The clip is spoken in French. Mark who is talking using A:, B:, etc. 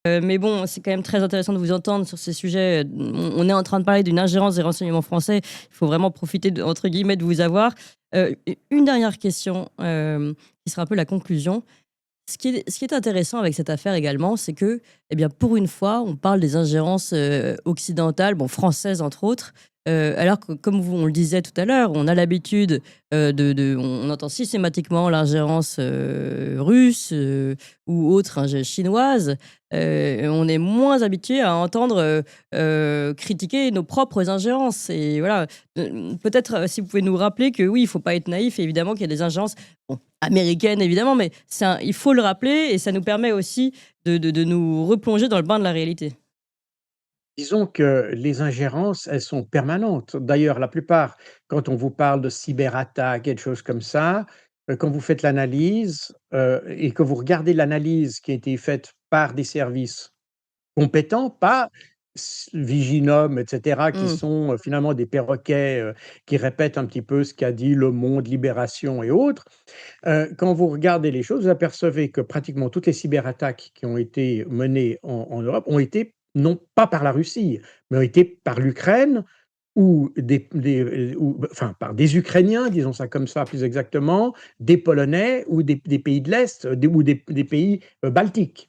A: Mais bon, c'est quand même très intéressant de vous entendre sur ces sujets. On est en train de parler d'une ingérence des renseignements français. Il faut vraiment profiter de entre guillemets «de vous avoir». Une dernière question, qui sera un peu la conclusion. Ce qui est intéressant avec cette affaire également, c'est que, eh bien, pour une fois, on parle des ingérences, occidentales, bon, françaises entre autres, alors que comme on le disait tout à l'heure, on a l'habitude, on entend systématiquement l'ingérence, russe, ou autre, chinoise. On est moins habitué à entendre, critiquer nos propres ingérences et voilà, peut-être, si vous pouvez nous rappeler que oui, il ne faut pas être naïf, évidemment qu'il y a des ingérences, bon, américaines évidemment, mais il faut le rappeler et ça nous permet aussi de nous replonger dans le bain de la réalité.
B: Disons que les ingérences, elles sont permanentes. D'ailleurs, la plupart, quand on vous parle de cyberattaques et de choses comme ça, quand vous faites l'analyse, et que vous regardez l'analyse qui a été faite par des services compétents, pas Viginum et cetera, qui
A: Mmh.
B: sont, finalement des perroquets, qui répètent un petit peu ce qu'a dit Le Monde, Libération et autres. Quand vous regardez les choses, vous apercevez que pratiquement toutes les cyberattaques qui ont été menées en Europe ont été non pas par la Russie, mais ont été par l'Ukraine ou enfin par des Ukrainiens, disons ça comme ça plus exactement, des Polonais ou des pays de l'Est, ou des pays, baltiques.